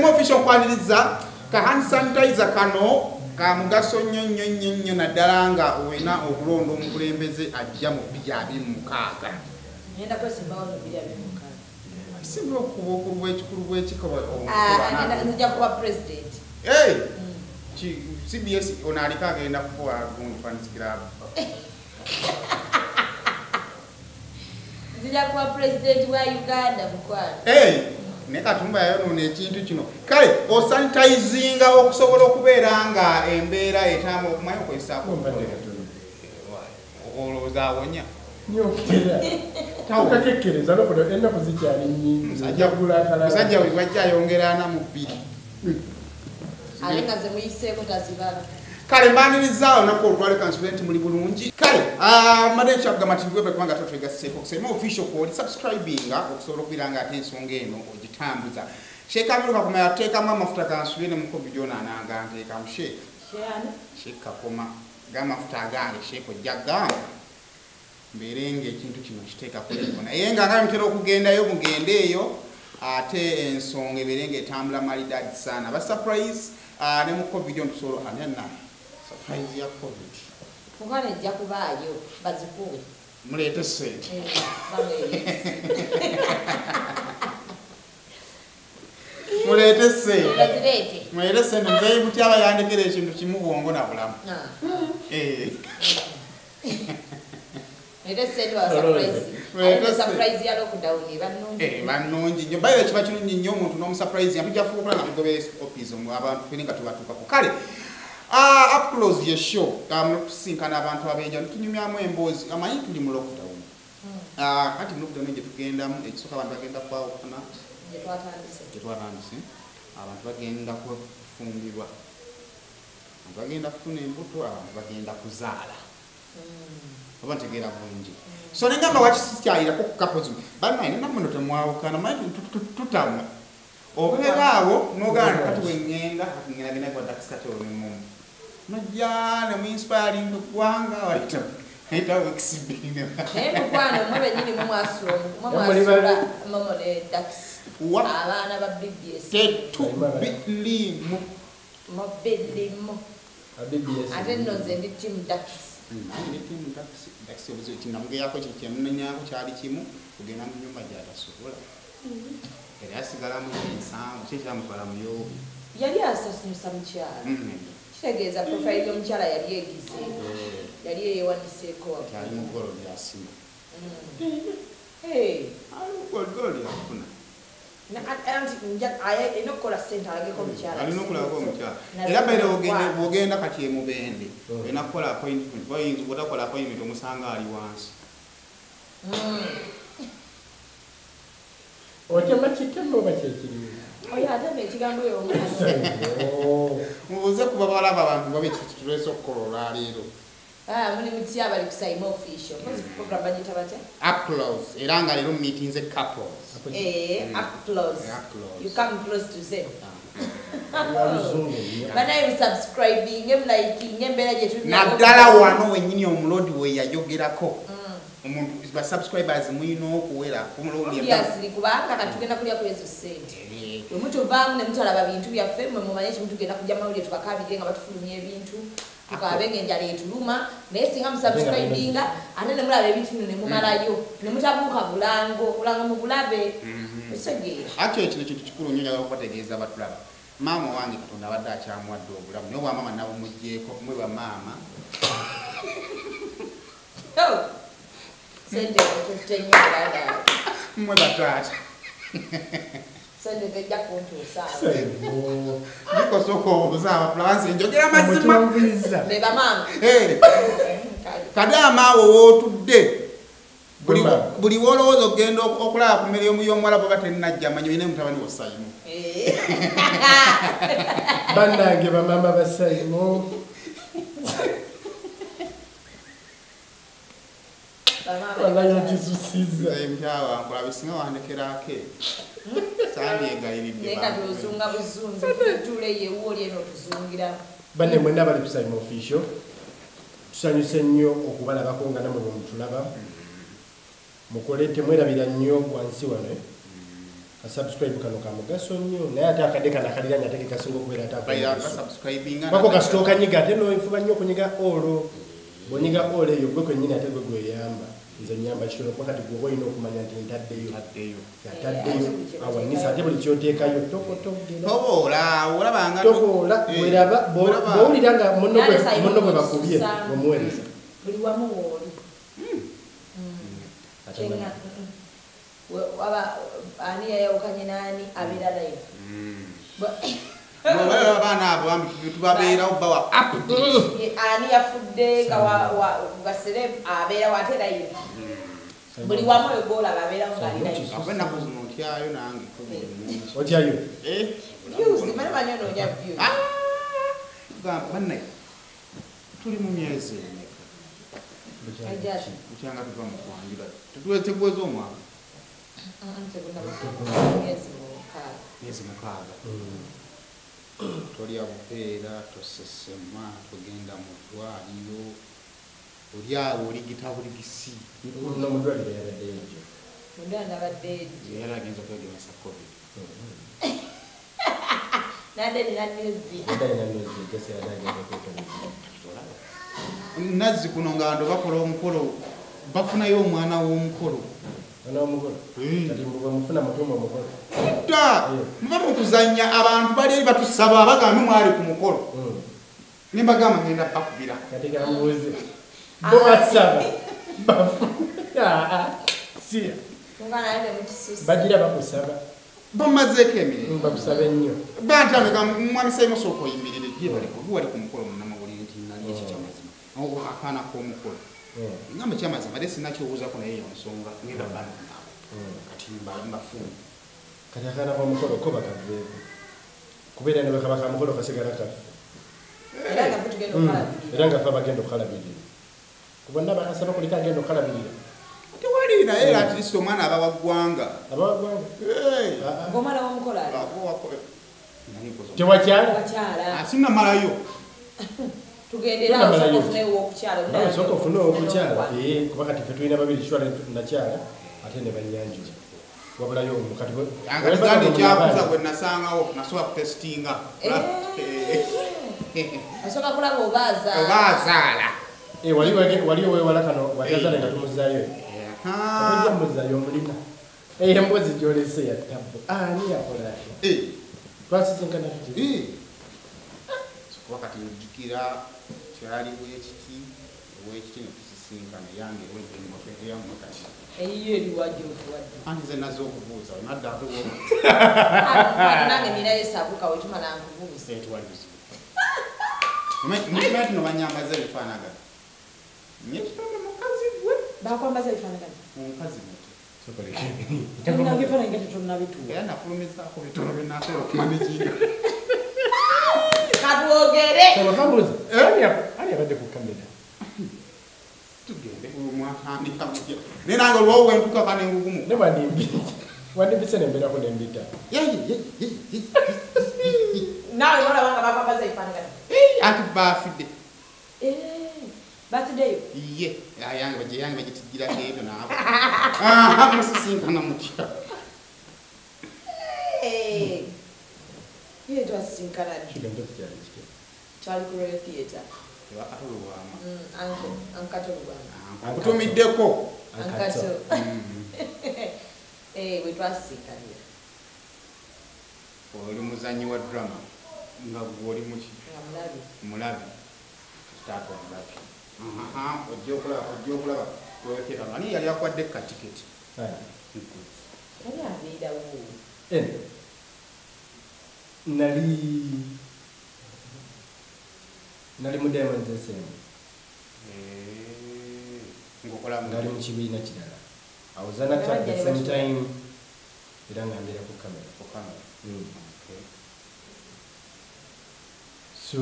official kwaniriza ka hand sanitizer kano ka mugaso nnyo naddala nga wena okulonda omukulembeze ajja mu 2026. Nenda kwesimbawo mu 2026. Simba okuba ekikulu bw'ekikoba nzija kuba president. CBS onaalika agenda kufuwa gundi fansikira nzija kuba president wa Uganda mukwano. Ne Katumba yayonoona ekintu kino. Kale osanitizinga okusobola okubeera nga embeera etamu okumanya okwesaako olowooza awonya takekereza nokola ennaku zikyali nnyingi musajja bwe bajja ayongera 4 mu 2 ale nga ze muyiseeko tazibala. Kale mbaniriza olunaku olutwale kansulenti muli bulungi. Kale madde kyagamba tigwebe kubanga twetwegaseeko kusema official code subscribinga okusobola okubeera nga ate ensonga eno ogitambuza. Sheikh Kakoma Kakoma yateekamu amafuta kansulenti muko video nananga nteekamu Sheikh Kakoma g'amafuta agange Sheikh ojjagamba mberenga ekintu kino kiteeka kuleko naye nga ntera okugendayo mugende eyo ate ensonga eberenga etambula malidadi sana ba surprise ne muko video ntusobola anena surprise ya covid mukane ejja kubaayo bazikuwe mulete sente mulete sente nzeyi buti abayandikira ekintu kimu bwongo na bulamu surprise ya lockdown bannungi nnyo bayira kiba kirungi nnyo omuntu n'omusurprise yatujja fuuka nga tugobe opizo mu abantu feelinga tubatuukako. Kale up close ye show mukusinkana abantu abenjawulo tunyumyamu emboozi amanyi tuli mu lockdown kati mu lockdown gye tugendamu ekisooka abantu bagenda kwawukana gye twatandise abantu bagenda kufumbirwa abantu bagenda kufuna embuto abantu bagenda kuzaala oba ntegeera bulungi so nengamba wakisikyayirako ku kapozi banaye namuno temwawukana manyi tutamwa obeeraawo n'ogana kati wengenda ngenda gwa dakisate olimumu nojja nemuinspiring eggwanga waita wekisibine naye mukwano mwe bennyini mumwasula momone dakisi abaana ba BBS tetubilimu ate nno nze ndi timu dakisi namugeyako kyemunanyako kyali kimu kugenda mu nyumba gyatasobola era yasigalamu ensango kyekyamutwala muyobi yali asasumusa mukyala kitegeeza profile y'omukyala yali egize yali eyewandiseeko ali mu golo lyasima golo lyafuna enokukola sente alageko omukyala alina okulabako omukyala era baire bwogenda kati emubende olina kukola appointment otakola appointment omusanga ali wansi otema kitema oba kyekirimu oyo atema ekigambo mubuuze kuba balaba abantu babe kitulesa okukola olwaleero muli mutya abali ku YIINO official program bagita batya up close era nga leero meetings couples up close you come close to them banaye subscribing liking embeera gye tulina naddala wano wennyini omulodi we yayogerako omuntu ba subscribers muyina okuwera obviously kubanga katugenda kulya kwezo sente bwe mutuvaamu ne mutalaba bintu byaffe mwe mumanye ekimu tugenda kujja mawulire tukakabire nga batufulumya ebintu tukabenga enjala etuluma naye singa musubscribinga ate ne mulaba ebintu bino ne mumalayo ne mutabuuka bulango mu bulabe ekitegeera ate ekino kintu kikulu nnyo njagala okubategeeza abatulaba maama wange katonda abadde akyamuwadde obulamu naye obwamaama nabo mugjeeko mwe bamaama sente tutte nnyo dada mwe bataata sente tejja kuntuusaako Biko soko obuza abapulawansi njogera mazima be bamaama kadama awo wootudde buli wolowooza okugenda okulaba ku mmere y'omuwala bwe batennajja manyi olina mutabani wa YIINO bannange bamaama ba YIINO walayo kisusiza emkyawa nkola bisinga wandekerako sandyegayiridde naye kati ozunga buzunzi tule yewoli eno tuzungira banne mwenna abali ku YIINO official tusanyuse nnyo okubalabako nga namwe bwe mutulaba mukole temwerabira nnyo wansi wano subscribe kano kamugaso nnyo naye ate akadde kana akaliranye ate kekasinga okubeera ate bako kasitooka nyiga ate nofuba nnyo okunyiga olo bwonyiga olo eyo gwe kwennyini ate gwe gweyamba nze nyamba kitono kuba kati gwe olina okumanya nti ntaddeyo awanisa ate buli kyoteekayo toboola weraba bwowulira nga munno gwe bakubye omuweereza buli wamu wooli ani yayawukanye nani abeera live abaana abo tubabeerawo bawa ani yafudde nga wasere abeera wate live buli wamu egolaba abeerawo ngaali live ennaku zino ntyayo nange otyayo views mani banyonoonya views bannaye tuli mu myezi ajati mukyanga tuva mu kwanjula tetuwetegweza omwaka myezi mukaaga tolya bupeera tosesema togenda mu ddwaliro oli awo oligita buligisi nomudwaliro yabaddeyo jo mudwaliro agenza kwegemesa covid nazzi kuno nga ndo bakola omukolo bafunayo omwana w'omukolo muba mukuzanya abantu bali eri batusaba bagambe mwali ku mukolo nembagamba ngenda bakubira bagira bakusaba bamazeeko emirimu bakusaba ennyo bantandika mwami Saimo sooka oyimirire gye wali ku mukolo munnamawulire nti nali ekyo kyamazima akaana k'omukolo ngamba kyamazima ate sinakyobuuzako naye yonsonga ngenda bana kati mbafuna kati akaana k'omukolo ko bakaveeko kubeera ne bwe kaba kamukolo kasigala kaffe era nga fe abagenda okukalabirira kubonna bakasaba kuliko agenda okukalabirira tewali naye at least omwana aba waggwanga ng'omwana w'omukolo tewakyala sinnamalayo sooka ofune ow'okukyala kuba kati fe tulina babiri kiwala nakyala ate ne banyanjula wabulayo omukati ekyakuza gwe nasangawo nasobola kutesitinga asoka kulaba obaazaala waliwo wewala kano watazale nga tumuzaayo ojja muzaayo omulina emboozi gyolese yattabbo ani yakola twasisinkana tuti kuba kati njukira kyali bwekiti netusisinkana yange eyamu kati eyiyo eriwadde okuwadde anti ze nazo okubuuza naddaako nange ninayo esaabuka wetumala nkubuuza tewali bizibu mumati no banyambaza ebifaanagana nyekitonde mukazi gwe bakwambaza ebifaanagana omukazi muto era nafulumizaako bitono byenasobola okumanejinga katwogere ani abadde ku kamera tugende mwatandika mutya naye nange olwawo wentuka kanengugumu ne wandimbise nembeerako nembita nawe olabanga bakwambaza ebifaanagana ati baafidde batuddeyo ye yange bagitijjirako ebyo naabo musisinkana mutya ye twasisinkanani twali ku Royal Theatre wakatolubwama ankatolubwama nkutumiddeko ankato bwe twasisinkanira oli muzanyi wa drama nga gwoli muki mulabi kitaako mulabi ojja okulaba twekera ani yali akwadde katiketi ani abeerawo nali mu Diamond SM ngali mu kibiina kirala I was an actor at the same time era nga mbeera ku kamera so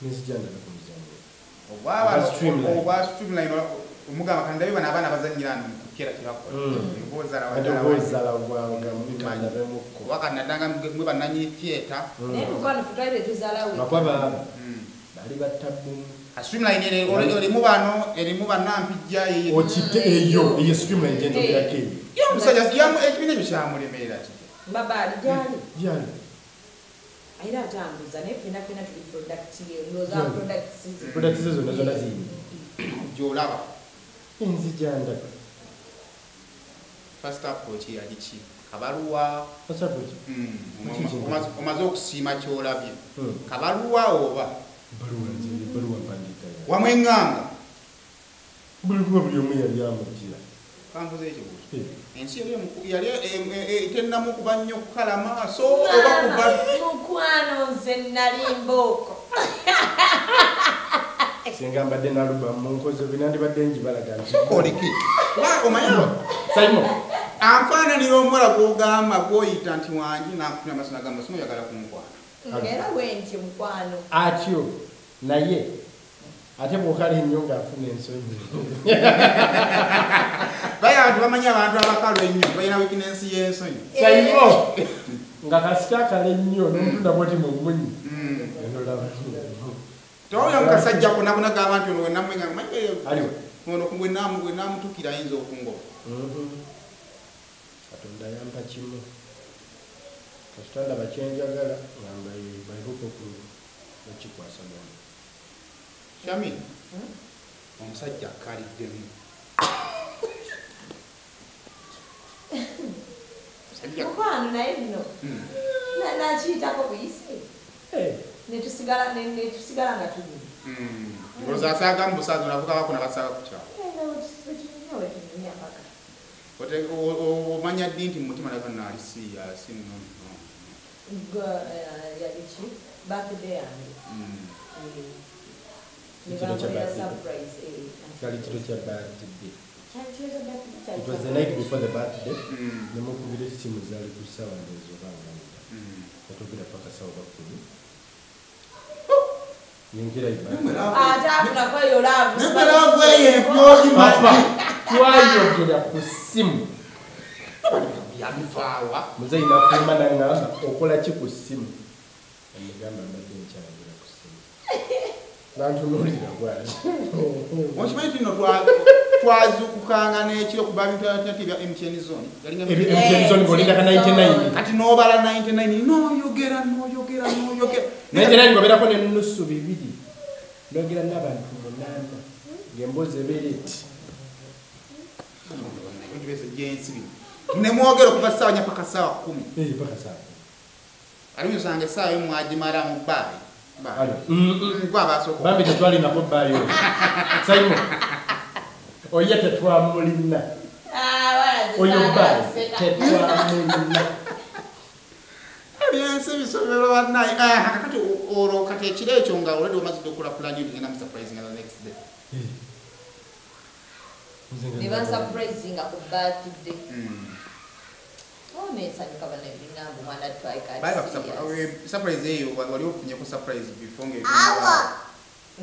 nizijandala ku muzanyo oba streamline omugamba kandabe bano abaana abazanyira kera kirakoozala bwangamukandabemukko wakati naddanga mwe bannanyini theatre naye mukwano futwalire tuzaalawe bakwaba bali battabumu streamline erimu bano erimu bannampijja okite eyo streamline gyenjogerako eyo musajja ekibiina ekyo kyamulemerera ki Babali jali. jali Aira atambuza naye fena tuli product ye ndoza products zonna zonna ziri gyolaba enzijanda first approach yali ki kabaluwa omaze okusiima kyolabye kabaluwa oba baluwa mpandika wamwenganga buli omu yali amujjira kanvuze ekyo ensi yali tennamu kuba nnyo kukala maaso oba kuba mukwano nze nnalimbooko singa mbadde nalubamu nkoze binandibadde njibalaga koleki omanyi Simon anfaananira omuwala gw'ogamba gw'oyita nti wangi nakufuna amaaso nagamba sinoyagala kumukwana era bwenti mukwano atyo naye ate bwokala ennyo ng'afuna ensonyi baye abantu bamanyi abantu abakalu ennyo balina wikinensi y'ensonyi Simon nga kasita akala ennyo n'omutunda bwoti mu munyi toya mukasajja kunabona gamba nti ono wenamwenga aliwo ono bwenamutukira ayinza okungoba katonda yampa kimu kasita ndaba kyenjagala ngamba baibuka bakikwasa bwana Shami omusajja akaliddemu mukwano naye bino nakiyitako buyise netusigala nga tuli olozasaaga mu busaza olavuga bakuna basaaga ku kyalo omanya ddi nti mumutima laga naali siriyasi yaliki birthday yange kyali kiro kya birthday. It was the night before the birthday. Nemukubira ekitimu zaali ku ssaawa ndezo banganda katubira paka ssaawa bakumi yingira twayogera ku ssimu muzeyi nafuluma naŋŋamba okola ki ku ssimu amugamba mbadde nkyalagira ku ssimu nantunuulira gwali okimanyi tino twazukukanga n'ekiro kuba bintu bya MTN zone MTN zone bolinda ka 99 kati n'obala 99 n'oyogera 99 ngoberako n'ennusu bibiri n'ogera n'abantu 8 ng'emboozi ebeera eti nemwogera okuva ssaawa nya paka ssaawa 10 paka ssaawa alimu osanga essaawa yo mwagimala mu bbaali bambi tetwalinako bbaayo Simon oye tetwamulina oyo bbaayi tetwamulina ebyensi bisomerwa bannaye kakati olwo kati ekiro ekyo nga olwedde omazidde okulakulanya ngenda mu surprising the next day Never surprising ku birthday. Nesanyuka bana ebingambo mwana twayika. Surprise eyo wali ofunye ku surprise before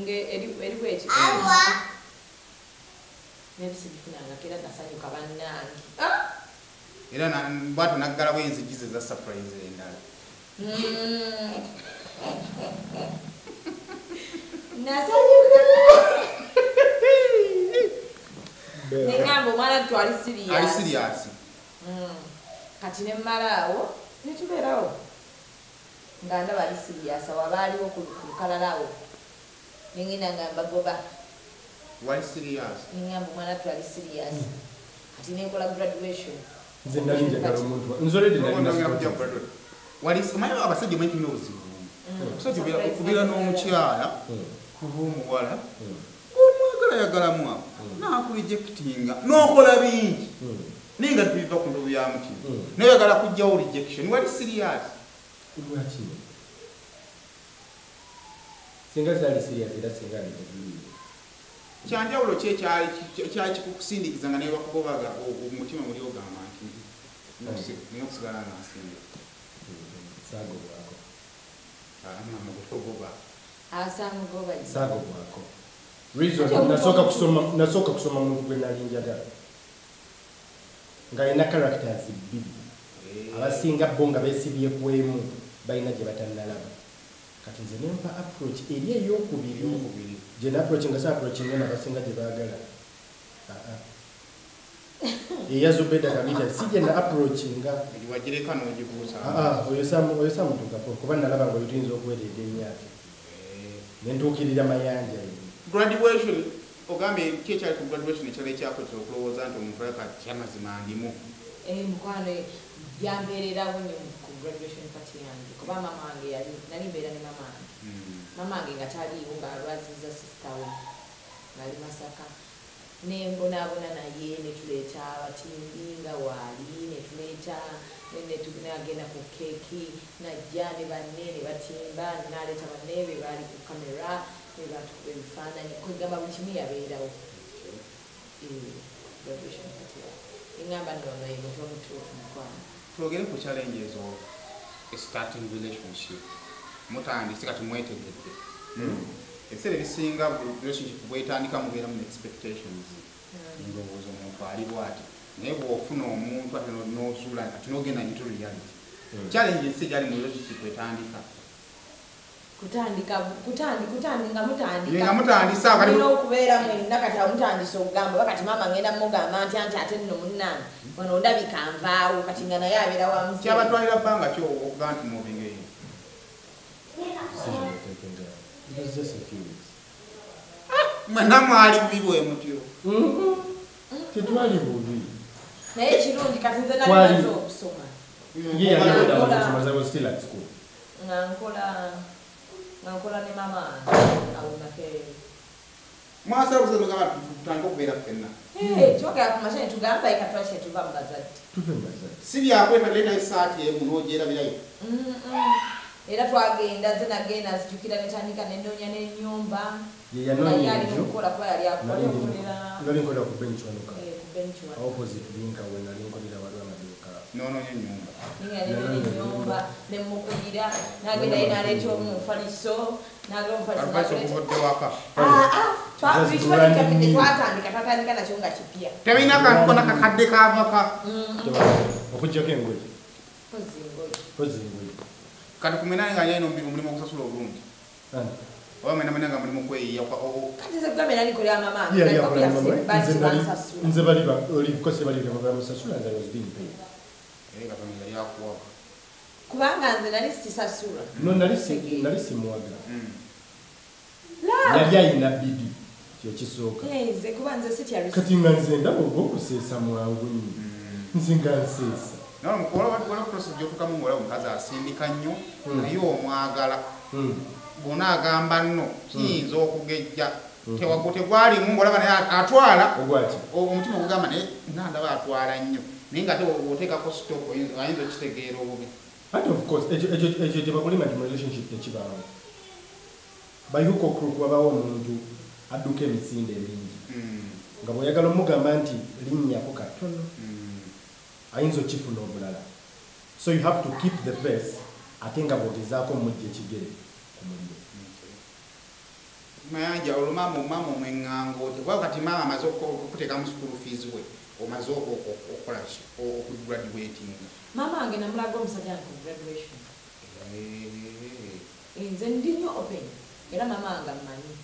eri weki. Nebisigifuna kera nasanyuka bannange. Era bwatu naggala bwenzigize za surprise endala. Nasanyuka. Nengambo mwana twali serious. Ali serious. Kati ne malaawo netubeerawo nganda bali serious wabaaliwo ku lukalalawo nengenda ngamba goba wali serious ngambo mwana twali serious kati nenkola graduation nze nali njagala omuntu nzolede nali kujja graduate wali mayi abasajja manyi tulina obuzibu kusajja okubeera n'omukyala kuba omuwala yagala mwa na ku rejectinga nokola bingi ninga tubiva ku ndobo ya mutima naye yagala kujjawo rejection wali serious lwaki singa zali serious era singa ali tebuli kyanjawulo kye kyali kikukusindikiza nga naye bakugobaga omutima muli ogamba nti niyo kusigala nasinga sago bwako asango goba sago bwako reason nasoka kusoma muntu gwe nali njagala nga ina characters bbiri abasinga bo nga beesibye ku emu balina gye batannalaba kati nze nempa approach eri ey'okubiri gye approach nga sa approach ngena basinga gye baagala eyazubeda kabita sije na approach nga wajireka n'ogibuusa oyo samutuukako kuba nalaba nga oyituyinza okuweredde emyaka nentuukirira mayanja graduation ogambye ki ekyali ku graduation ekyala ekyakwetera okulowooza nti omuntu alaka kyamazima ndimu mukwano yambeererawo nnyo ku graduation party yange kuba mama wange nali mbeera ne mama wange mama wange nga taliiwo ng'alwaziza sisita we ngali Masaka nembonaabona naye netuleeta abatimbi nga waali netuleeta netugenda ku keeki najja ne banne ne batimba naleeta banne be baali ku kamera ne batukuba ebifaananyi kwegamba buli kimu yabeerawo graduation party engamba nnono emuntu omutuufu mukwano twogere ku challenges of a starting relationship mutandise kati mwetegedde ebiseera ebisinga relationship bwetandika mubeera mu expectations ndowooza omuntu ali bwati naye bw'ofuna omuntu ate n'ozuula ati n'ogenda into reality challenges si gyali mu relationship etandika nga mutandisa kalina okubeera mwenna kati amutandisa okugamba bakati mama ngenda mugamba nti anti ate nno munnange wano ndabika nvaawo kati nga naye abeera wamuzi kyabatwalira bbanga ki okuga nti moving eyo mwenna mwali bubi bwe mutyo tetwali bubi naye kirungi kati nze nalimaze okusoma nga nkola ne mama awonake mwasala buze lugamba tutandika okubeera ffenna kyogera ku mashini tugamba ekatwaki etuva mu bazadde si byakwetale naye saati emu n'ogyerabirayo era twagenda ze nagenda nzijukira netandika nenoonya n'ennyumba yali okukola kuba yali akola ku bench wanuka opposite linka we nali nkolera waliwo amaduuka noononya ennyumba ennyumba nemukulira nagenda ye naleeta omufaliso twatandika nakyo nga kipya tebalina akantu kona kakadde kavaka okujjako engoye kozi kati kumenani nga yalina omulimu okusasula obulungi oba mwenamanya nga mulimu kweyiya nze balikose balimusasula nze was being paid yali akuwa kubanga nze nali sisasula no nali simuwaga yali ayina bibi kyekisooka kuba nze sityali kati nga nze ndaba oba okuseesa mwangu nnyo nze nga nseesa wala process gyotukamu ngaola omukazi asindika nnyo naye omwagala bona agamba nno kiyinza okugejja tegwalimu ngaolaba naye atwala omutima ogugamba naye nandaba atwala nnyo naye nga ate oteekako stock ayinza okitegeera obubi but of course ekyo tebakulima nti mu relationship tekibaawo bayuka okuwabawo omuntu adduka emisinde mingi nga bw'oyagala omugamba nti linnyako katono ayinza okifuna obulala so you have to keep the best ate nga bw'ogezaako mujja ekigere ku muliro mayanja olumama omweŋŋango tekuba kati maama amaze okuteekamu school fees we omaze okukola okugraduatinga maama wange namulaga omusajja ku graduation nze ndi nnyo open era maama wange amanyi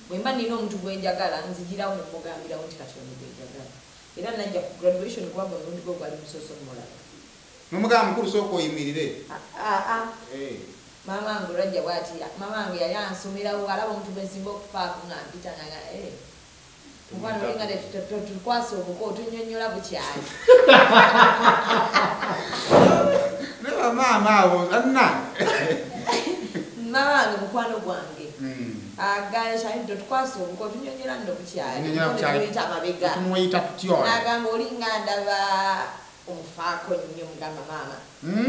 bwe mba nina omuntu gwenjagala nzigirawo nemugambirawo nti kati ono gwenjagala era najja ku graduation kubanga omulundi gwe gwali musoso mulala nomugamba mukulu sooka oyimirire maama wange olwajja bwati maama wange yali ansomerawo alaba omuntu gwensinga okufaako nga mpita naga mukwano olinga tukwasa obuko otunyonyola bukyali neba maama abo anna maama wange mukwano gwange agashani tukwasa obuko otunyonyola nno bukyali amabega nagamba olinga ndaba omufaako nnyo mugamba maama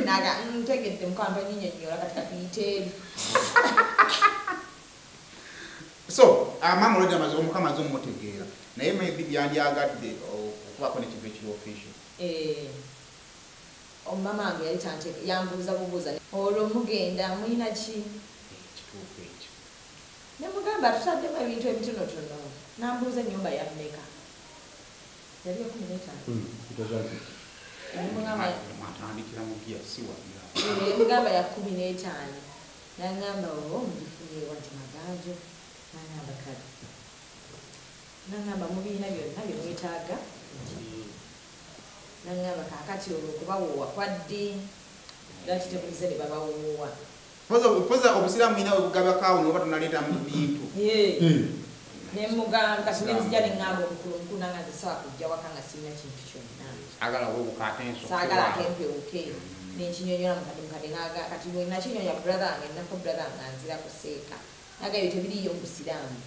naga ntegedde mukamba nyinyonyola kati kabiite eri so maama olwedde omukama amaze omumutegeera naye maybe byandyagadde okubaako nekintu ekiri official omumama wange yali tanteka yambuuza bubuuza olwo mugenda mulina ki ekituufu ekyo nemugamba tutaddemu ebintu ebitonotono nambuuza ennyumba yammeka yali 15 mwatandikira mu giya si wagira emugamba ya 15 nangamba omugifunye wati maganjo nangamba kale nangamba mubiina byonna byemwetaaga nangamba kakati olwo okubawoowa kwadde lwaki temulize ne babawoowa poza obusiraamu ina webugabakawo noba tonaleeta mu bintu nemugamba kati nenzija neŋŋamba omukulu nanga nzisawa kujja waka nga sirina kintu kyonna saagala kempewuke nenkinyonyola mukadde kati nakinyonya brother wange nako brother wange anzira kuseeka naga ebyo tebiriyo mu busiraamu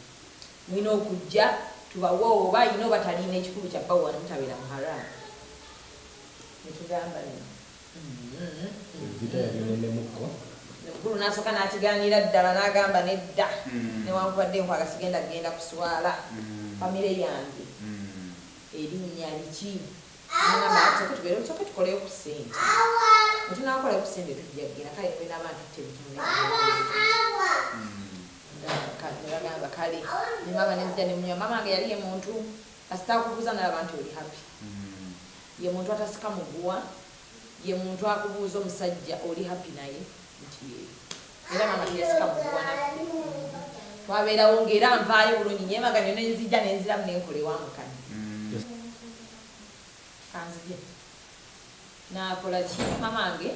mulina okujja tubawoowa oba yina oba talina ekikulu kya bawuwa nemutabeera mu haramu netugamba mukulu nasooka nakiganira ddala nagamba nedda newankubadde nkwaga sigenda genda kuswala famire yange erinnya liki tubeere tusooke tukoleyo ku ssente netunakolayo ku ssente tujjagenda kale nibwe n'abantu tebagamba kale nemama nezija nemunywa mama wange yali ye muntu asitakubuuza nalabantu oli happy ye muntu atasika muguwa ye muntu akubuuza omusajja oli happy naye nti era mama teyasika muguwa naffe twabeerawo ngaera nvaayo bulungi nyemaganya nenzijja nenziramu nenkolewa mukane kanzije nakola ki mama wange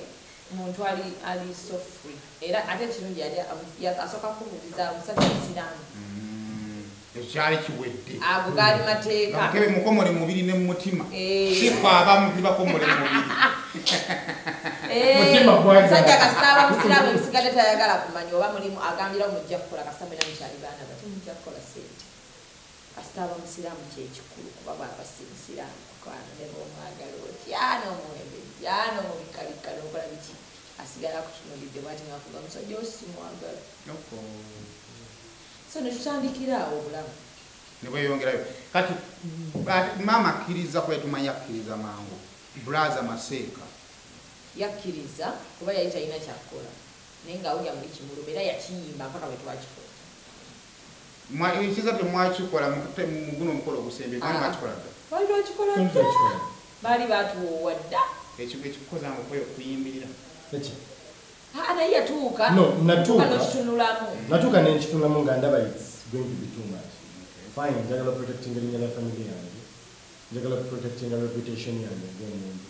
muntu ali so free era ate kirungi asooka kubuuliza omusajja musiraamu ekyali kiwedde ago gaali mateeka kebe mukomole mubiri ne mumutima sifa abamu bibakomole mubiri musajja kasitaba musiraamu ebisigadde tayagala kumanya oba mulimu agambira mujja kukola kasitaba era mukyali baana bati mujja kukola sente kasitaba musiraamu kyekikulu kuba babasimusiraamu kwana nebomwagala otyano omuwembe tyano omubikabika nokola biki asigala kutunulidde bwati ngakuga musajja osimwagala so netutandikiraawo obulamu nebweyongerayo kati mama akkiriza kuba tumanya akkiriza mangu braza maseeka yakkiriza kuba yali talina kyakukola naye ngaawulya muli kimuluma era yakiyimba mpaka bwe twakikola ekiza temwakikola muguno omukolo ogusembe mwakikola dda baali twakikola dda baali batuwoowa dda ekikukoza nga okweyo okuyimbirira naye yatuuka natuuka nenkitunulamu nga ndaba it's going to be too much fine njagala protecting erinnya lya family yange njagala protecting reputation yange ng'omuntu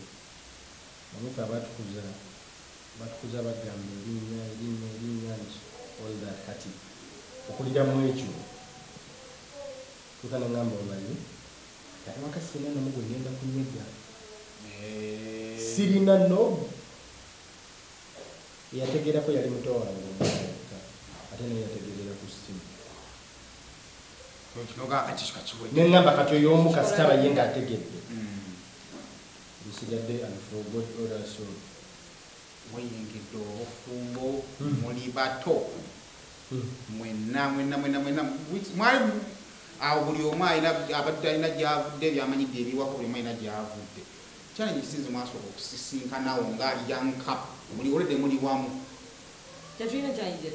amufe abatukuza bagamba erinnya nti all that kati okuliramu ekyo tuuka nengamba omanyi kati waka sirina nomu gwe ngenda kunyega sirina nomu yategeerako yali muto wange ate naye yategeerera ku simu neŋŋamba kati oyo omu kasitaba ye ng'ategedde bisigadde unforgot oraso weyingidde obufumbo muli bato mwenna mwali awo buli omu abadde alina gyavudde byamanyidde ebiwako buli omu alina gyavudde challenge kisinze mwasooka okusisinkanawo ngaali yankapu muli olede muli wamu tetulina challenge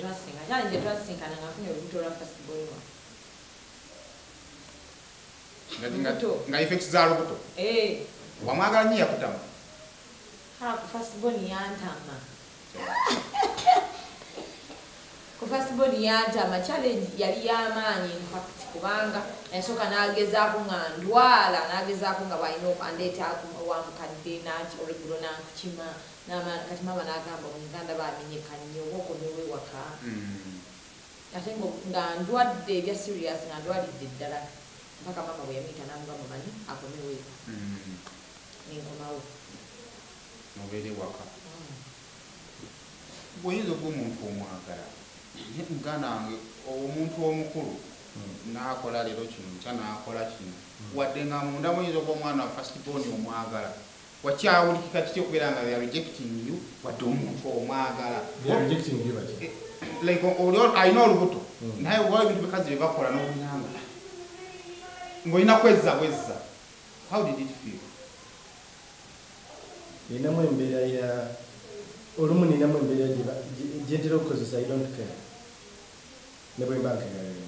twasinkana nga nfunye olubuto lwa fastball nga effects za lubuto wamwagala nnyo yakutama ku fastball yantama ku fastball yantama challenge yali y'amaanyi infact kubanga yasooka n'agezaako nga ndwala n'agezaako nga bwalina okwandeeta wamukadde olwegulo nankukima kati mama n'agamba omuganda bamenyeka nnyo obaokomewo ewaka ate nga ndwadde ebya serious nga ndwalidde ddala mpaka mama bwe yamuyita n'amugamba manyi akomewo eka nenkomawo nobeere waka bw'oyinza okuba omuntu omwagala muganda wange omuntu omukulu n'akola leero kino nkya n'akola kino wadde nga munda muyinza okuba omwana wa fastborn omwagala wakyawulikika kiti okubeera nga they are rejecting you wadde omuntu omwagala like alina olubuto naye waliwo ebintu bikazi bye bakola n'obunyanga ng'olina kwezza bwezza. How did it feel? Ninamu embeera ya olumu ninamu embeera gyentera okukozesa I don't care ne bwe mba nkengalera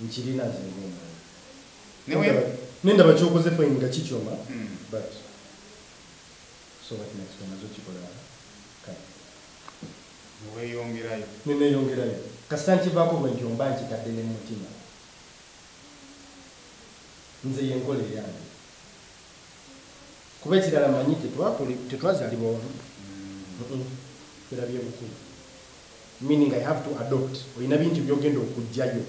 nkirina zingoomwana nendaba kyokoze fine nga kikyoma but so what next one azo kikola kale weyongerayo neneyongerayo kasita nkivaako bwe ntyo mba nkitadde ne mutima nze yenkola eyange kuba ekirala manyi tetwazaalibwa wamu birabye bukulu meaning I have to adopt olina bintu byogenda okujjayo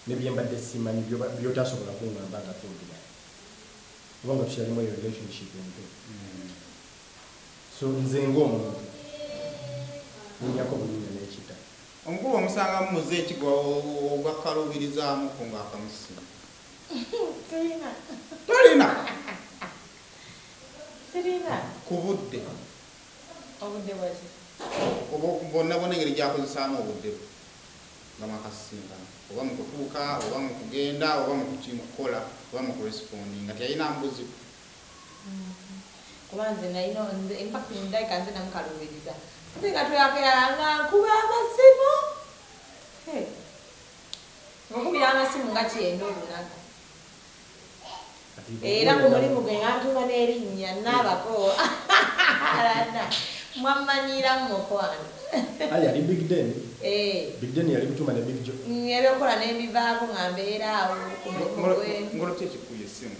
nebyembadde simanyi byotasobola kungamba nga twogera kubanga tukyalimu eyo relationship ento so nze ng'omuntu ninyako bulinnya n'ekita omukulu omusanga mumuze ekigwa ogwakalubirizaamuko ng'akamusima Sirina ku budde bwaki bonna engeri gyakozesaamu obudde nga mwakasisinkana oba mu kutuuka oba mu kugenda oba mu kukola oba mu kurespondinga tiyalina mbuzi kuba nze nalina empaka ndayika nze namukalubiriza ate nga tweyakeyanga nkuba amasimu okubira amasimu nga kyenda olunaku era ku mulimu gwe ngantuma n'erinnya naabako alana mwamanyira mukwano yali Big Den Big Den yali kutuma ne Big Jo ebyokola n'ebivaako nga mbeera awo ku mulimu gwe ngolotya ekikuye essimu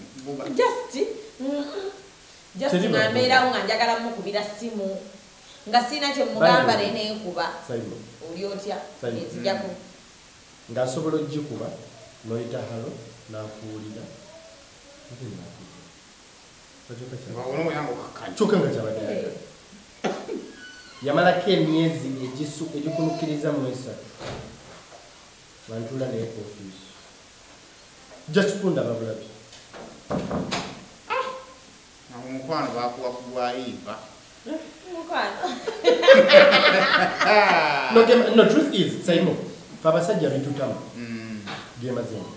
just nga mbeerawo nga njagala mukubira simu nga sirina kye mugamba naye nenkuba oli otya ezijjako ng'asobola ogikuba n'oyita halo n'akuwulira kyokka nga kyabadde yamalako emyezi egikunukiriza mu 3 bantula naye confuse just kundaba bulabi omukwano bakuwa ku bwayiva no truth is Saimo fe abasajja bitutama gemazima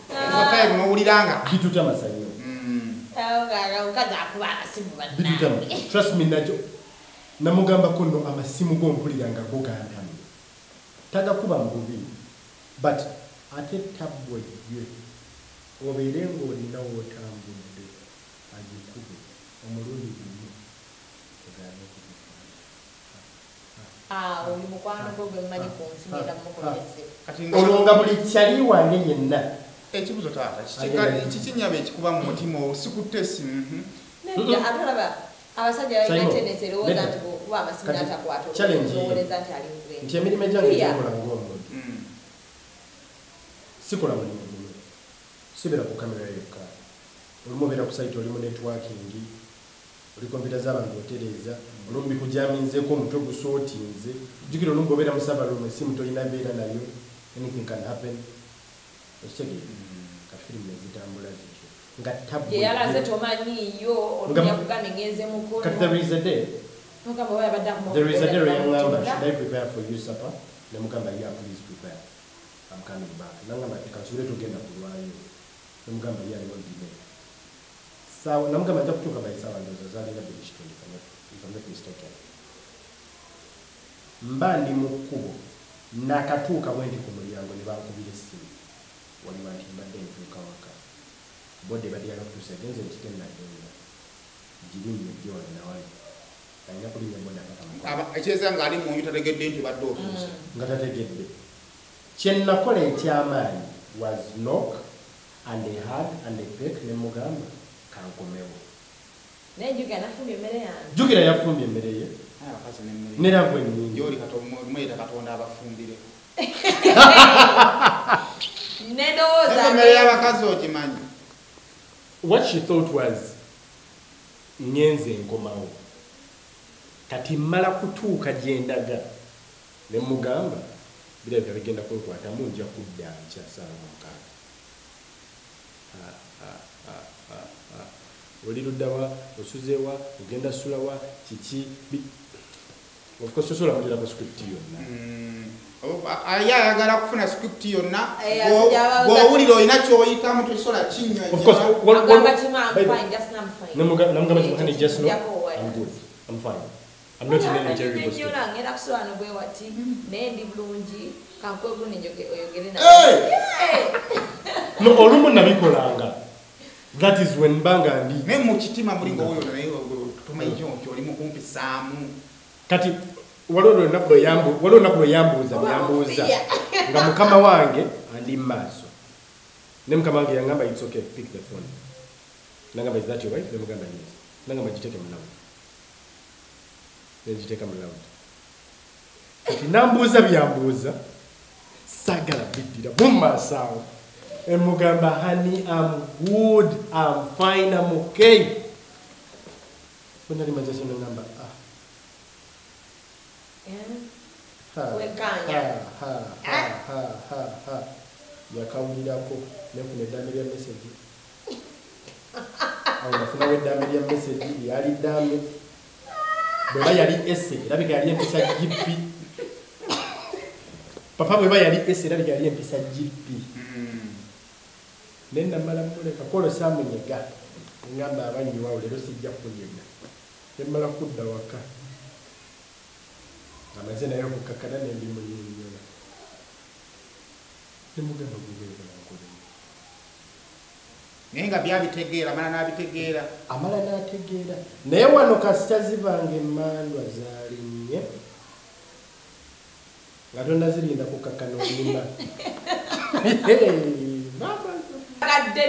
nowuliranga bitutama Saimo bitutama trust me najo namugambako no amasimu gompulira nga gogantamye tagakuba mububi but ate tabwe ye obeere ng'olinawo otambudde agikube omulundi gumu ogaane oli mukwano gwo gwe mmanyi ku nsi ngenda mukolese olwo nga buli kyali wange yenna ekibuzo taata kikinyaba ekikuba mu mutima osikutte esimu atalaba abasajja balina tendensi erowooza nti kuba amasimu n'atakwata olowooza nti ali mubenzi nti emirimu egyange gikola ng'omuntu sikola mulimu gumu sibeera ku kamera yokka olumu obeera ku site oli mu networking oli kompyuta z'abantu otereeza olumu bikujaminzeeko omutwe gusootinze jjukira olumu obeera mu sabalumu esimu tolina beera nayo anything can happen ekitegeera kafirimu nezitambula zityo nga yeyalaze tomanyiiyo olumya kugambye ngenze mukono kati there is a day yaŋŋamba should I prepare for you supper nemugamba yeah please prepare I'm coming back nangamba kansubire tugenda kulwayo nemugamba yeah I won't be there sawa namugamba nja kutuuka by sawa ndoza zalinga bishitondi if I'm not mistaken mba ndi mu kkubo nakatuuka bwe ndi ku mulyango ne bankubira essimu waliwo nti mbadde ntuuka waka bodde badde kutuusa genze nkite nagenda girinnyo gyewali nawali alina kulinnya bodde ekyeza ng'ali munju tategedde nti badde otuuse nga tategedde kyennakola ekyamaanyi was knock and a hug and a peck ne mugamba kankomewo naye jjukira nafumbye emmere yange jjukira yafumbye emmere ye neravu ennyingi oli muyita katonda abafumbire nedowooza emmere y'abakazi ogimanyi what she thought was ngenze enkomawo kati mmala kutuuka gyendaga ne mugamba birabika bigenda kwekwatamu nja kudda nkya saawa mukaaga oli luddawa osuzewa ogenda sulawa kiki of course osobola mulirako script yonna ye ayagala kufuna script yonna bw'owulira olina kyoyitamu tokisobola kinywa namugamba kimukane just no I'm good I'm fine I'm not in any terrible state ngenda kusobola bwe wati naye ndi bulungi kankwegune oyogere naye no olumu nabikolanga that is when mbanga ndi naye mu kitima mulinga oyo naye tomanyi kyonki oli mukumpisaamu kati Walolo naklo yambuza byambuza nga mukama wange andi maso ne mukama wange yangamba it's okay pick the phone nangamba is that your wife ne mugamba yes nangamba jiteke mulamu ne jiteka mulamu kati nambuza byambuza sagala bidira bumasawo e mugamba honey I'm good I'm fine I'm okay bonna limaze sono ngamba yakawulirako nefuna eddambe lya message awo nafuna weddambe lya message lyali ddambe bweba yali ese erabika yali empisa GP papa bweba yali ese erabika yali empisa GP nennamala muleka kolo samunyega ngamba abanyiwawo leero sijja kunyega nemmala kudda waka amaze nayo kukakana n'emirimu nyinyola nemugamba gugenda nakole naye nga byabitegeera amala n'ategeera naye wano kasita zibange emmandwa zaalinnye nga tonna zirinda kukakana onyuma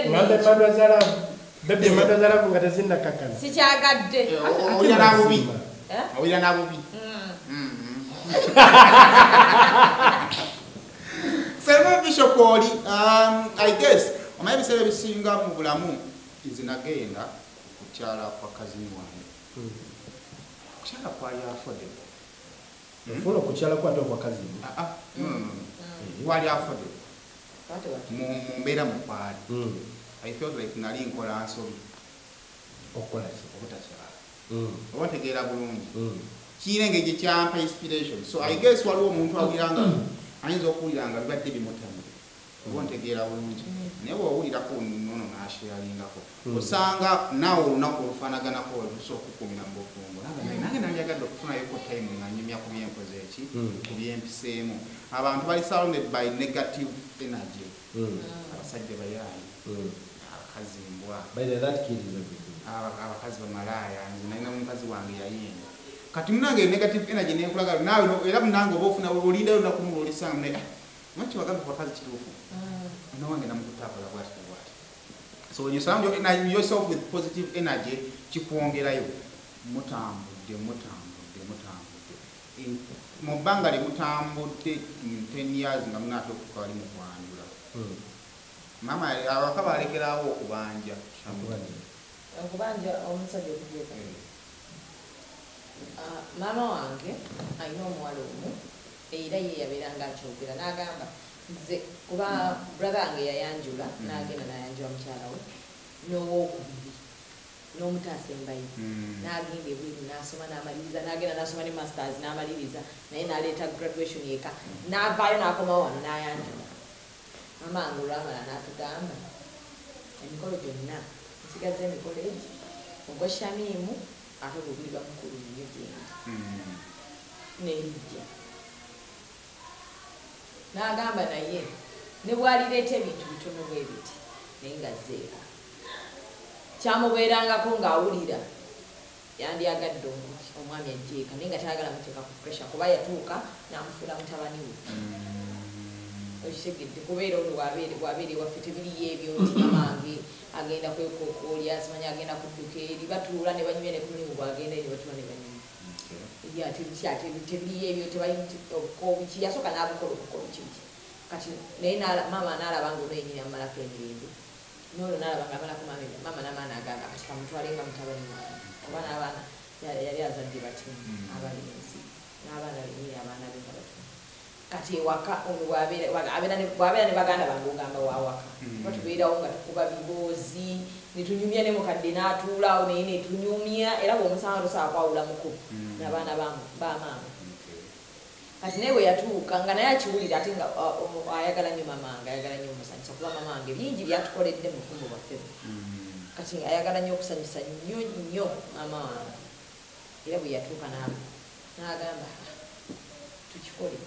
emmandwa zalavu bebi emmandwa zalavu nga tezinnakakana sikyagadde owulira nabubi Sema Bishop Oli, I guess, omaye bisebe bisinga mu bulamu izinagenda kukyala kwa kazini wange. Kukyala kwa ya affordable. Mfulo kukyala kwa kwa kazini. Wali affordable. Mumbera mu kwali. I felt like nali nkola nsobi. Okola obutakyala. Obategeera bulungi. Kirenge gye kyampa inspiration. So I guess waliwo omuntu awuliranga ayinza okuwuliranga bibadde bimutamu. Obontegeera bulungi. Naye bw'owulirako nnono n'asharingako. Osanga naawe olunaku olufaanaganako olusooka okukumira mu bufumbo. Nange nanjagadde okufunayoko time nga nyumya ku byenkoze eki, ku byempiseemu. Abantu bali surrounded by negative energy. Abasajja bayaayi. Abakazi mbwa. By that kid is everything. Abakazi bamalaaya. Nze nalina omukazi wange yayinga. Kati munange negative energy nekulaga nawe era munange obofuna olinda yo nakumulisa ne mwachi wagambe kwa kazi kitufu no wange namukutapala bwati. So when you surround yourself with positive energy kikuongerayo mutambudde mu bbanga mutambudde 10 years nga munato okukali mu kwanjula mama abakaba alekerawo okubanja omusajja okugeka mama wange alina omuwala omu era ye yabeeranga akyogera n'agamba nze kuba brother wange yayanjula n'agenda n'ayanjula mukyala we n'owookubiri n'omutaasembayo n'agenda ebweru n'asoma n'amaliriza n'agenda n'asoma ne masters n'amaliriza naye n'aleeta graduation yeka n'avaayo n'akomawo wano n'ayanjula mama wange olwamala n'atugamba emikolo gyonna nsigaza emikolo egi ogwashamiimu ate bw'obuliba mukulu nnyo genda n'erijja n'agamba naye ne bw'alireeta ebintu bitono bwe biti naye nga zeera kyamubeerangako ng'awulira yandyagadde omwami ajjeeka naye nga tayagala muteeka ku pressure kuba yatuuka n'amufuula mutabani we okitegedde kubeera ono bwabeera ewaffe tebiriyo ebyo nti mamange agenda kwekookoolya simanya agenda kudduka eri batuula ne banyumya ne kumulimu gwagenda eri batuula ne banyumya tebiriyo ebyo tebiki yasooka n'abukola obukolo kiki kati naye mama n'alaba nga onoyenyini amalako emirembe n'olwo n'alaba nga amalako mama n'amaana agamba kati kamutwale nga mutabani wange oba n'abaana yali azadde bati abalenzi n'abaana benyini abaana be nga bati kati ewaka ono bw'abeera ne baganda bange ogamba wawaka kuba tubeerawo nga tukuba biboozi netunyumya ne mukadde n'atuulaawo naye netunyumya era bw'omusanga tosobola kwawulamuko n'abaana bamaama kati naye bwe yatuuka nga naye akiwulira ate nga ayagala nnyo mamange ayagala nnyo omusanyusa kuba mamange bingi byatukoledde mu bufumbo bwaffe kati ayagala nnyo okusanyusa nnyo maama wange era bwe yatuuka n'agamba tukikole